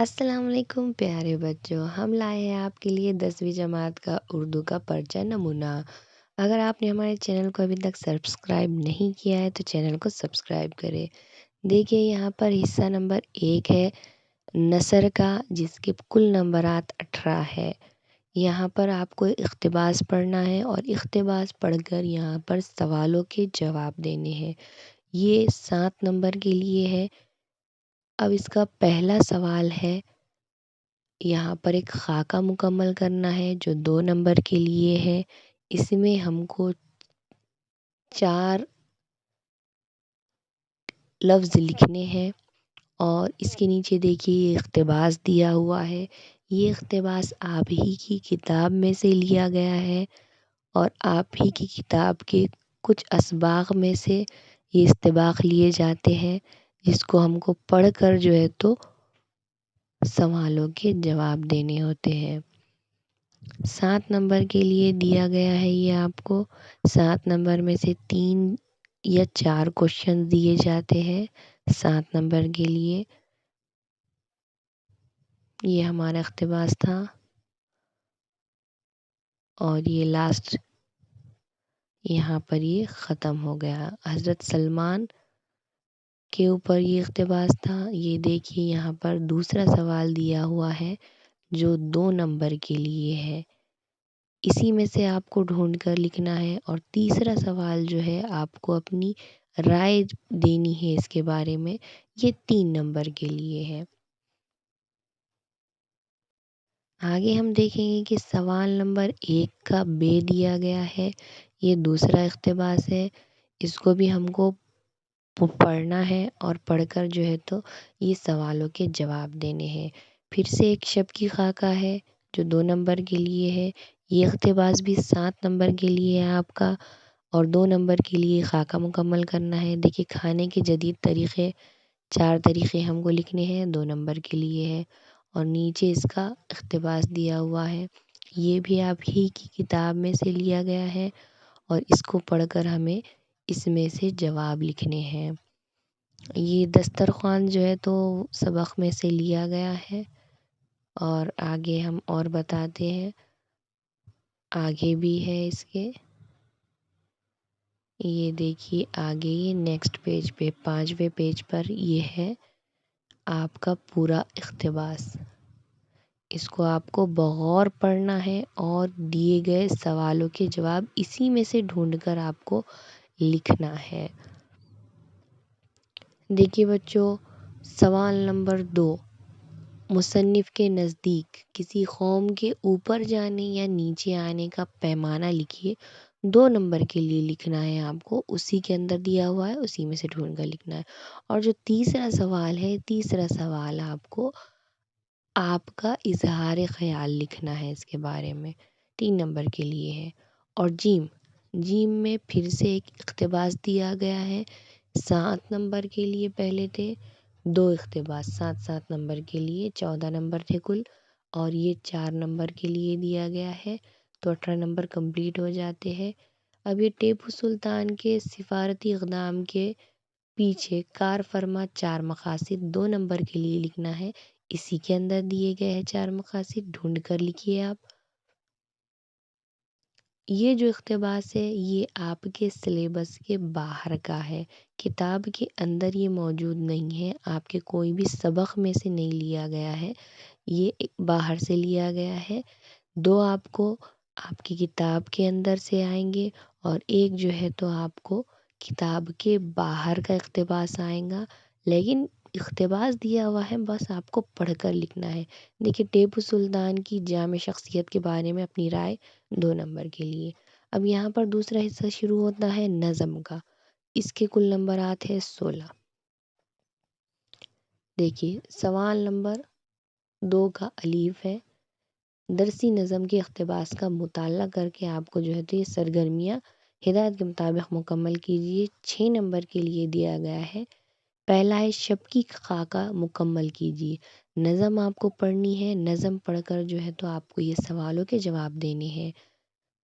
السلام علیکم پیارے بچوں، ہم لائے ہیں آپ کے لیے 10ویں جماعت کا اردو کا پرچہ نمونہ۔ اگر آپ نے ہمارے چینل کو ابھی تک سبسکرائب نہیں کیا ہے تو چینل کو سبسکرائب کریں۔ دیکھیے یہاں پر حصہ نمبر 1 ہے نثر کا، جس کے کل نمبرات 18 ہے۔ یہاں پر آپ کو اقتباس پڑھنا ہے اور اقتباس پڑھ کر یہاں پر سوالوں کے جواب دینے ہیں۔ یہ 7 نمبر کے لیے ہے۔ اب اس کا پہلا سوال ہے، یہاں پر ایک خاکہ مکمل کرنا ہے جو 2 نمبر کے لیے ہے۔ اس میں ہم کو 4 لفظ لکھنے ہیں اور اس کے نیچے دیکھیے یہ اقتباس دیا ہوا ہے۔ یہ اقتباس آپ ہی کی کتاب میں سے لیا گیا ہے اور آپ ہی کی کتاب کے کچھ اسباق میں سے یہ استباق لیے جاتے ہیں، جس کو ہم کو پڑھ کر جو ہے تو سوالوں کے جواب دینے ہوتے ہیں۔ 7 نمبر کے لیے دیا گیا ہے یہ آپ کو 7 نمبر میں سے 3 یا 4 کوشچن دیے جاتے ہیں 7 نمبر کے لیے۔ یہ ہمارا اقتباس تھا اور یہ لاسٹ یہاں پر یہ ختم ہو گیا۔ حضرت سلمان کے اوپر یہ اقتباس تھا۔ یہ دیکھیے یہاں پر دوسرا سوال دیا ہوا ہے جو 2 نمبر کے لیے ہے، اسی میں سے آپ کو ڈھونڈ کر لکھنا ہے۔ اور تیسرا سوال جو ہے آپ کو اپنی رائے دینی ہے اس کے بارے میں، یہ 3 نمبر کے لیے ہے۔ آگے ہم دیکھیں گے کہ سوال نمبر 1 کا بے دیا گیا ہے، یہ دوسرا اقتباس ہے۔ اس کو بھی ہم کو پڑھنا ہے اور پڑھ کر جو ہے تو یہ سوالوں کے جواب دینے ہیں۔ پھر سے ایک شب کی خاکہ ہے جو 2 نمبر کے لیے ہے۔ یہ اقتباس بھی 7 نمبر کے لیے ہے آپ کا، اور 2 نمبر کے لیے خاکہ مکمل کرنا ہے۔ دیکھیے کھانے کے جدید طریقے، 4 طریقے ہم کو لکھنے ہیں، 2 نمبر کے لیے ہے۔ اور نیچے اس کا اقتباس دیا ہوا ہے، یہ بھی آپ ہی کی کتاب میں سے لیا گیا ہے اور اس کو پڑھ کر ہمیں اس میں سے جواب لکھنے ہیں۔ یہ دسترخوان جو ہے تو سبق میں سے لیا گیا ہے اور آگے ہم اور بتاتے ہیں، آگے بھی ہے اس کے۔ یہ دیکھیے آگے یہ نیکسٹ پیج پہ 5ویں پیج پر یہ ہے آپ کا پورا اقتباس۔ اس کو آپ کو بغور پڑھنا ہے اور دیے گئے سوالوں کے جواب اسی میں سے ڈھونڈ کر آپ کو لکھنا ہے۔ دیکھیے بچوں، سوال نمبر 2، مصنف کے نزدیک کسی قوم کے اوپر جانے یا نیچے آنے کا پیمانہ لکھیے۔ 2 نمبر کے لیے لکھنا ہے آپ کو، اسی کے اندر دیا ہوا ہے، اسی میں سے ڈھونڈ کر لکھنا ہے۔ اور جو تیسرا سوال ہے، تیسرا سوال آپ کا اظہار خیال لکھنا ہے اس کے بارے میں، 3 نمبر کے لیے ہے۔ اور جیم میں پھر سے ایک اقتباس دیا گیا ہے، 7 نمبر کے لیے پہلے تھے 2 اقتباس، 7 نمبر کے لیے 14 نمبر تھے کل، اور یہ 4 نمبر کے لیے دیا گیا ہے، تو 18 نمبر کمپلیٹ ہو جاتے ہیں۔ اب یہ ٹیپو سلطان کے سفارتی اقدام کے پیچھے کار فرما 4 مقاصد 2 نمبر کے لیے لکھنا ہے، اسی کے اندر دیے گئے ہیں 4 مقاصد، ڈھونڈ کر لکھیے آپ۔ یہ جو اقتباس ہے یہ آپ کے سلیبس کے باہر کا ہے، کتاب کے اندر یہ موجود نہیں ہے، آپ کے کوئی بھی سبق میں سے نہیں لیا گیا ہے، یہ باہر سے لیا گیا ہے۔ 2 آپ کو آپ کی کتاب کے اندر سے آئیں گے اور ایک جو ہے تو آپ کو کتاب کے باہر کا اقتباس آئے گا، لیکن اقتباس دیا ہوا ہے، بس آپ کو پڑھ کر لکھنا ہے۔ دیکھیے ٹیپو سلطان کی جامع شخصیت کے بارے میں اپنی رائے 2 نمبر کے لیے۔ اب یہاں پر دوسرا حصہ شروع ہوتا ہے نظم کا، اس کے کل نمبرات ہے 16۔ دیکھیے سوال نمبر 2 کا الف ہے، درسی نظم کے اقتباس کا مطالعہ کر کے آپ کو جو ہے تو یہ سرگرمیاں ہدایت کے مطابق مکمل کیجیے۔ 6 نمبر کے لیے دیا گیا ہے، پہلا ہے شب کی خاکہ مکمل کیجیے۔ نظم آپ کو پڑھنی ہے، نظم پڑھ کر جو ہے تو آپ کو یہ سوالوں کے جواب دینے ہیں۔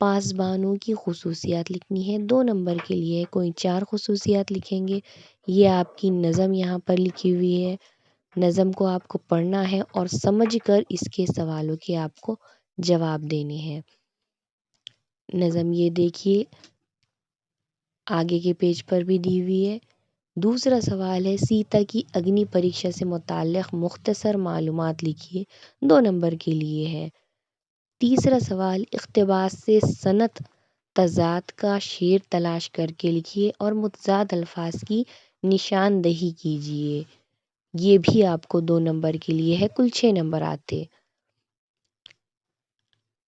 پاسبانوں کی خصوصیات لکھنی ہے، 2 نمبر کے لیے، کوئی 4 خصوصیات لکھیں گے۔ یہ آپ کی نظم یہاں پر لکھی ہوئی ہے، نظم کو آپ کو پڑھنا ہے اور سمجھ کر اس کے سوالوں کے آپ کو جواب دینے ہیں۔ نظم یہ دیکھیے آگے کے پیج پر بھی دی ہوئی ہے۔ دوسرا سوال ہے سیتا کی اگنی پریکشا سے متعلق مختصر معلومات لکھیے، 2 نمبر کے لیے ہے۔ تیسرا سوال اقتباس سے صنعت تضاد کا شعر تلاش کر کے لکھیے اور متضاد الفاظ کی نشاندہی کیجیے، یہ بھی آپ کو 2 نمبر کے لیے ہے، کل 6 نمبر آتے۔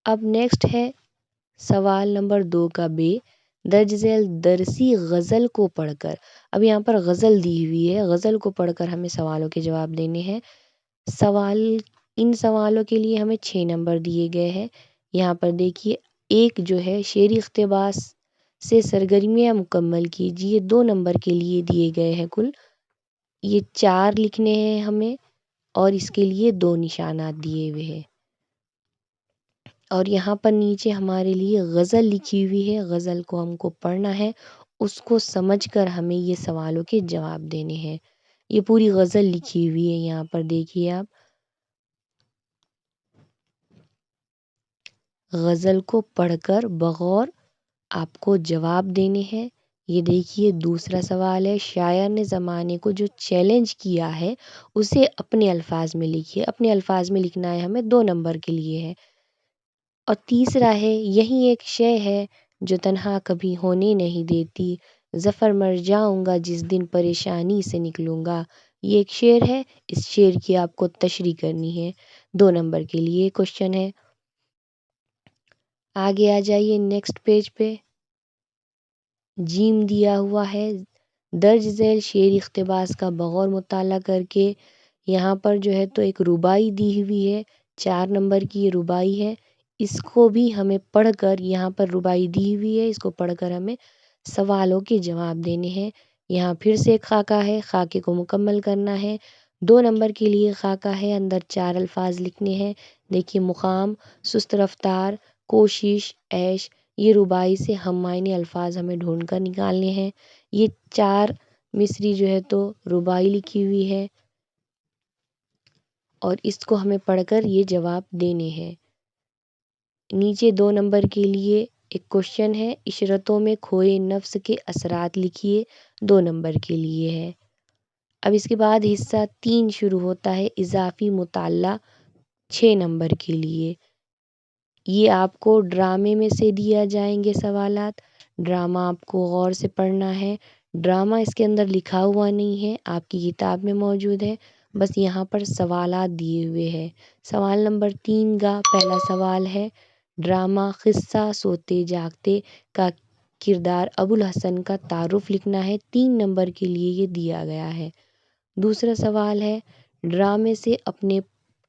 اب نیکسٹ ہے سوال نمبر 2 کا بے، درج ذیل درسی غزل کو پڑھ کر، اب یہاں پر غزل دی ہوئی ہے، غزل کو پڑھ کر ہمیں سوالوں کے جواب دینے ہیں۔ ان سوالوں کے لیے ہمیں 6 نمبر دیے گئے ہیں۔ یہاں پر دیکھیے ایک جو ہے شعری اقتباس سے سرگرمیاں مکمل کیجیے، 2 نمبر کے لیے دیے گئے ہیں کل، یہ 4 لکھنے ہیں ہمیں اور اس کے لیے 2 نشانات دیے ہوئے ہیں۔ اور یہاں پر نیچے ہمارے لیے غزل لکھی ہوئی ہے، غزل کو ہم کو پڑھنا ہے، اس کو سمجھ کر ہمیں یہ سوالوں کے جواب دینے ہیں۔ یہ پوری غزل لکھی ہوئی ہے، یہاں پر دیکھیے آپ، غزل کو پڑھ کر بغور آپ کو جواب دینے ہیں۔ یہ دیکھیے دوسرا سوال ہے شاعر نے زمانے کو جو چیلنج کیا ہے اسے اپنے الفاظ میں لکھیے، اپنے الفاظ میں لکھنا ہے ہمیں، 2 نمبر کے لیے ہے۔ اور تیسرا ہے یہی ایک شے ہے جو تنہا کبھی ہونے نہیں دیتی، ظفر مر جاؤں گا جس دن پریشانی سے نکلوں گا، یہ ایک شعر ہے، اس شعر کی آپ کو تشریح کرنی ہے، 2 نمبر کے لیے کوشچن ہے۔ آگے آ جائیے نیکسٹ پیج پہ، جیم دیا ہوا ہے، درج ذیل شعری اقتباس کا بغور مطالعہ کر کے، یہاں پر جو ہے تو ایک ربائی دی ہوئی ہے، 4 نمبر کی یہ ربائی ہے، اس کو بھی ہمیں پڑھ کر، یہاں پر ربائی دی ہوئی ہے، اس کو پڑھ کر ہمیں سوالوں کے جواب دینے ہیں۔ یہاں پھر سے ایک خاکہ ہے، خاکے کو مکمل کرنا ہے، 2 نمبر کے لیے خاکہ ہے، اندر 4 الفاظ لکھنے ہیں۔ دیکھیے مقام، سست رفتار، کوشش، عیش، یہ ربائی سے ہم معنی الفاظ ہمیں ڈھونڈ کر نکالنے ہیں۔ یہ 4 مصری جو ہے تو ربائی لکھی ہوئی ہے اور اس کو ہمیں پڑھ کر یہ جواب دینے ہیں۔ نیچے 2 نمبر کے لیے ایک کوشچن ہے، عشرتوں میں کھوئے نفس کے اثرات لکھیے، 2 نمبر کے لیے ہے۔ اب اس کے بعد حصہ 3 شروع ہوتا ہے، اضافی مطالعہ، 6 نمبر کے لیے۔ یہ آپ کو ڈرامے میں سے دیا جائیں گے سوالات، ڈرامہ آپ کو غور سے پڑھنا ہے، ڈرامہ اس کے اندر لکھا ہوا نہیں ہے، آپ کی کتاب میں موجود ہے، بس یہاں پر سوالات دیے ہوئے ہیں۔ سوال نمبر 3 کا پہلا سوال ہے، ڈرامہ قصہ سوتے جاگتے کا کردار ابوالحسن کا تعارف لکھنا ہے، 3 نمبر کے لیے یہ دیا گیا ہے۔ دوسرا سوال ہے، ڈرامے سے اپنے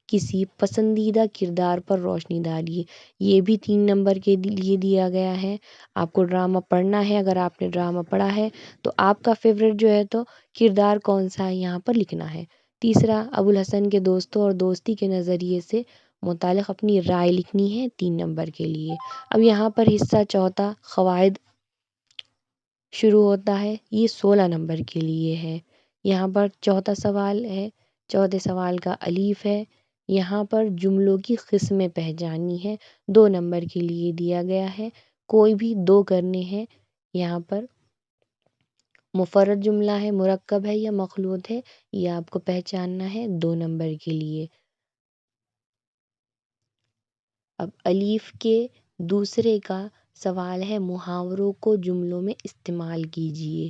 کسی پسندیدہ کردار پر روشنی ڈالیے، یہ بھی 3 نمبر کے لیے دیا گیا ہے۔ آپ کو ڈرامہ پڑھنا ہے، اگر آپ نے ڈرامہ پڑھا ہے تو آپ کا فیوریٹ جو ہے تو کردار کون سا ہے یہاں پر لکھنا ہے۔ تیسرا، ابوالحسن کے دوستوں اور دوستی کے نظریے سے متعلق اپنی رائے لکھنی ہے، 3 نمبر کے لیے۔ اب یہاں پر حصہ چوتھا قواعد شروع ہوتا ہے، یہ 16 نمبر کے لیے ہے۔ یہاں پر چوتھا سوال ہے، چوتھے سوال کا الف ہے، یہاں پر جملوں کی قسمیں پہچاننی ہے، 2 نمبر کے لیے دیا گیا ہے، کوئی بھی 2 کرنے ہیں۔ یہاں پر مفرد جملہ ہے، مرکب ہے یا مخلوط ہے، یہ آپ کو پہچاننا ہے، 2 نمبر کے لیے۔ اب الف کے دوسرے کا سوال ہے، محاوروں کو جملوں میں استعمال کیجیے،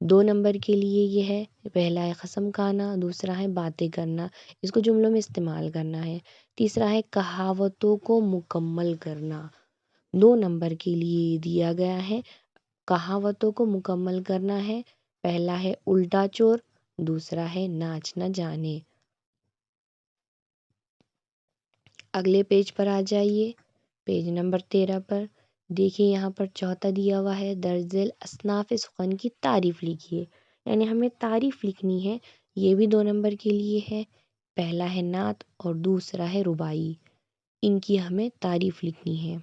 2 نمبر کے لیے یہ ہے، پہلا ہے قسم کھانا، دوسرا ہے باتیں کرنا، اس کو جملوں میں استعمال کرنا ہے۔ تیسرا ہے کہاوتوں کو مکمل کرنا، 2 نمبر کے لیے دیا گیا ہے، کہاوتوں کو مکمل کرنا ہے، پہلا ہے الٹا چور، دوسرا ہے ناچ نہ جانے۔ اگلے پیج پر آ جائیے، پیج نمبر 13 پر دیکھیے، یہاں پر چوتھا دیا ہوا ہے، درج ذیل اصناف سخن کی تعریف لکھیے، یعنی ہمیں تعریف لکھنی ہے، یہ بھی 2 نمبر کے لیے ہے، پہلا ہے نعت اور دوسرا ہے ربائی، ان کی ہمیں تعریف لکھنی ہے۔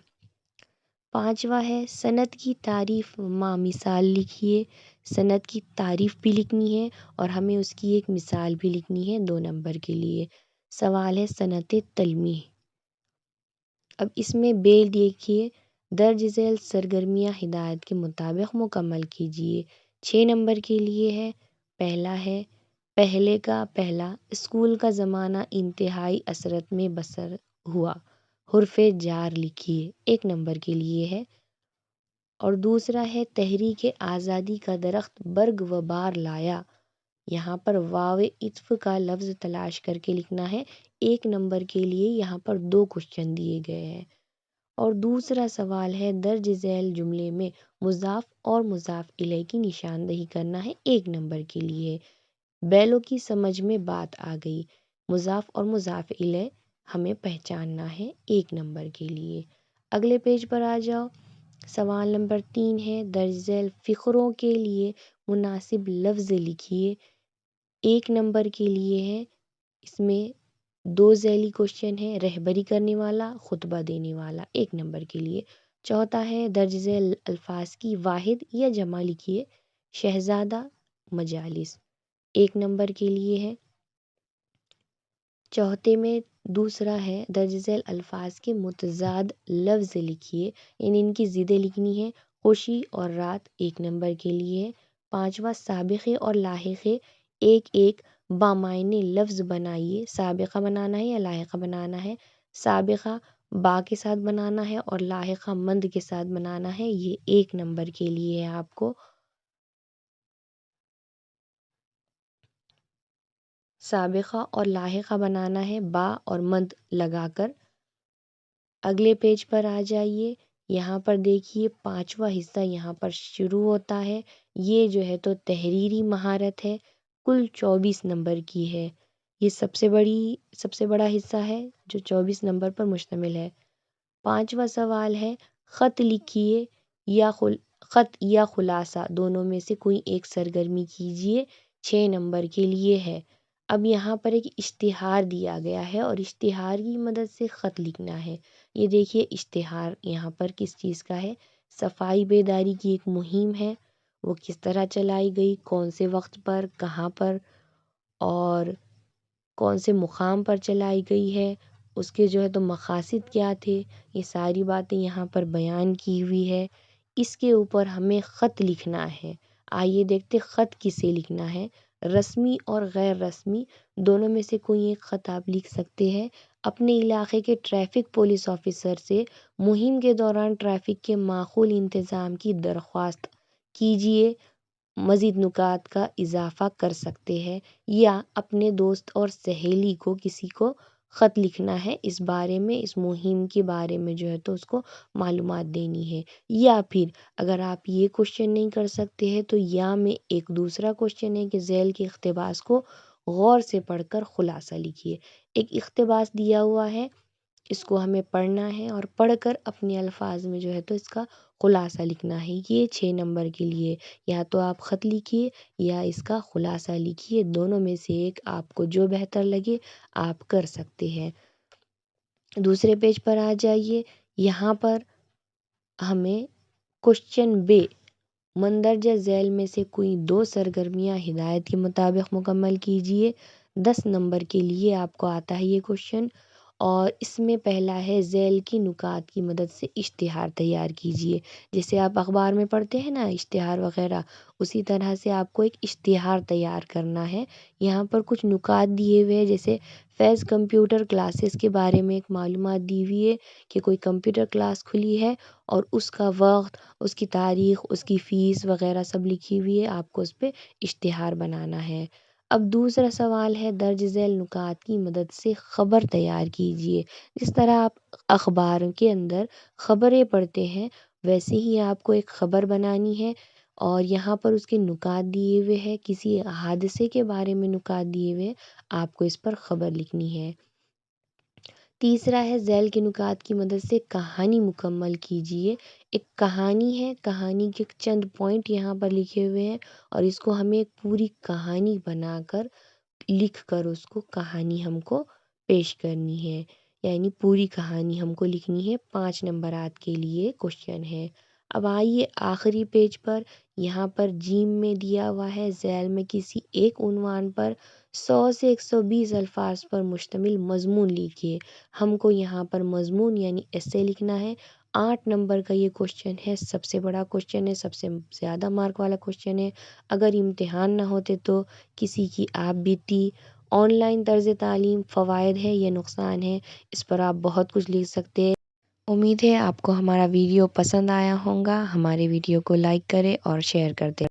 5واں ہے صنعت کی تعریف، مثال لکھیے، صنعت کی تعریف بھی لکھنی ہے اور ہمیں اس کی ایک مثال بھی لکھنی ہے 2 نمبر کے لیے۔ سوال ہے صنعت تلمیح۔ اب اس میں بے دیکھیے، درج ذیل سرگرمیاں ہدایت کے مطابق مکمل کیجیے۔ 6 نمبر کے لیے ہے۔ پہلا ہے، پہلے کا پہلا اسکول کا زمانہ انتہائی اثرت میں بسر ہوا، حرف جار لکھیے، 1 نمبر کے لیے ہے۔ اور دوسرا ہے، تحریک آزادی کا درخت برگ و بار لایا، یہاں پر واو عطف کا لفظ تلاش کر کے لکھنا ہے، 1 نمبر کے لیے یہاں پر 2 کوشچن دیے گئے ہیں۔ اور دوسرا سوال ہے، درج ذیل جملے میں مضاف اور مضاف الیہ کی نشاندہی کرنا ہے، 1 نمبر کے لیے۔ بیلوں کی سمجھ میں بات آ گئی، مضاف اور مضاف الیہ ہمیں پہچاننا ہے، 1 نمبر کے لیے۔ اگلے پیج پر آ جاؤ۔ سوال نمبر 3 ہے، درج ذیل فقروں کے لیے مناسب لفظ لکھیے، 1 نمبر کے لیے ہے۔ اس میں 2 ذیلی کوشچن ہے، رہبری کرنے والا، خطبہ دینے والا، 1 نمبر کے لیے۔ چوتھا ہے، درج ذیل الفاظ کی واحد یا جمع لکھیے، شہزادہ، مجالس، 1 نمبر کے لیے ہے۔ چوتھے میں دوسرا ہے، درج ذیل الفاظ کے متضاد لفظ لکھیے، یعنی ان کی ضدیں لکھنی ہے، خوشی اور رات، 1 نمبر کے لیے ہے۔ پانچواں، سابقے اور لاحقے ایک ایک بامعنی لفظ بنائیے، سابقہ بنانا ہے یا لاحقہ بنانا ہے۔ سابقہ با کے ساتھ بنانا ہے اور لاحقہ مند کے ساتھ بنانا ہے، یہ 1 نمبر کے لیے ہے آپ کو۔ سابقہ اور لاحقہ بنانا ہے با اور مد لگا کر۔ اگلے پیج پر آ جائیے، یہاں پر دیکھیے 5واں حصہ یہاں پر شروع ہوتا ہے، یہ جو ہے تو تحریری مہارت ہے، کل 24 نمبر کی ہے، یہ سب سے بڑا حصہ ہے جو 24 نمبر پر مشتمل ہے۔ 5واں سوال ہے، خط لکھیے خط یا خلاصہ دونوں میں سے کوئی ایک سرگرمی کیجیے، 6 نمبر کے لیے ہے۔ اب یہاں پر ایک اشتہار دیا گیا ہے اور اشتہار کی مدد سے خط لکھنا ہے۔ یہ دیکھیے اشتہار یہاں پر کس چیز کا ہے، صفائی بیداری کی ایک مہم ہے، وہ کس طرح چلائی گئی، کون سے وقت پر، کہاں پر اور کون سے مقام پر چلائی گئی ہے، اس کے جو ہے تو مقاصد کیا تھے، یہ ساری باتیں یہاں پر بیان کی ہوئی ہے۔ اس کے اوپر ہمیں خط لکھنا ہے۔ آئیے دیکھتے خط کسے لکھنا ہے۔ رسمی اور غیر رسمی دونوں میں سے کوئی ایک خط آپ لکھ سکتے ہیں۔ اپنے علاقے کے ٹریفک پولیس آفیسر سے مہم کے دوران ٹریفک کے معقول انتظام کی درخواست کیجیے، مزید نکات کا اضافہ کر سکتے ہیں، یا اپنے دوست اور سہیلی کو کسی کو خط لکھنا ہے، اس بارے میں، اس مہم کے بارے میں جو ہے تو اس کو معلومات دینی ہے۔ یا پھر اگر آپ یہ کوشچن نہیں کر سکتے ہیں تو یا میں ایک دوسرا کوشچن ہے کہ ذیل کے اقتباس کو غور سے پڑھ کر خلاصہ لکھیے۔ ایک اقتباس دیا ہوا ہے، اس کو ہمیں پڑھنا ہے اور پڑھ کر اپنے الفاظ میں جو ہے تو اس کا خلاصہ لکھنا ہے، یہ 6 نمبر کے لیے۔ یا تو آپ خط لکھیے یا اس کا خلاصہ لکھیے، دونوں میں سے ایک آپ کو جو بہتر لگے آپ کر سکتے ہیں۔ دوسرے پیج پر آ جائیے، یہاں پر ہمیں کوشچن بے، مندرجہ ذیل میں سے کوئی 2 سرگرمیاں ہدایت کے مطابق مکمل کیجیے، 10 نمبر کے لیے آپ کو آتا ہے یہ کوشچن۔ اور اس میں پہلا ہے، ذیل کی نکات کی مدد سے اشتہار تیار کیجیے، جیسے آپ اخبار میں پڑھتے ہیں نا اشتہار وغیرہ، اسی طرح سے آپ کو ایک اشتہار تیار کرنا ہے۔ یہاں پر کچھ نکات دیے ہوئے ہیں، جیسے فیض کمپیوٹر کلاسز کے بارے میں ایک معلومات دی ہوئی ہے کہ کوئی کمپیوٹر کلاس کھلی ہے اور اس کا وقت، اس کی تاریخ، اس کی فیس وغیرہ سب لکھی ہوئی ہے، آپ کو اس پہ اشتہار بنانا ہے۔ اب دوسرا سوال ہے، درج ذیل نکات کی مدد سے خبر تیار کیجیے۔ جس طرح آپ اخبار کے اندر خبریں پڑھتے ہیں ویسے ہی آپ کو ایک خبر بنانی ہے، اور یہاں پر اس کے نکات دیے ہوئے ہیں، کسی حادثے کے بارے میں نکات دیے ہوئے ہیں، آپ کو اس پر خبر لکھنی ہے۔ تیسرا ہے، ذیل کے نکات کی مدد سے کہانی مکمل کیجیے۔ ایک کہانی ہے، کہانی کے چند پوائنٹ یہاں پر لکھے ہوئے ہیں اور اس کو ہمیں ایک پوری کہانی بنا کر، لکھ کر اس کو کہانی ہم کو پیش کرنی ہے، یعنی پوری کہانی ہم کو لکھنی ہے۔ 5 نمبرات کے لیے کوشچن ہے۔ اب آئیے آخری پیج پر، یہاں پر جیم میں دیا ہوا ہے ذیل میں کسی ایک عنوان پر 100 سے 120 الفاظ پر مشتمل مضمون لکھیے۔ ہم کو یہاں پر مضمون یعنی ایسے لکھنا ہے۔ 8 نمبر کا یہ کوشچن ہے، سب سے بڑا کوشچن ہے، سب سے زیادہ مارک والا کوشچن ہے۔ اگر امتحان نہ ہوتے تو کسی کی آپ بیتی، آن لائن طرز تعلیم، فوائد ہے یا نقصان ہے، اس پر آپ بہت کچھ لکھ سکتے ہیں۔ امید ہے آپ کو ہمارا ویڈیو پسند آیا ہوگا۔ ہمارے ویڈیو کو لائک کریں اور شیئر کر دیں۔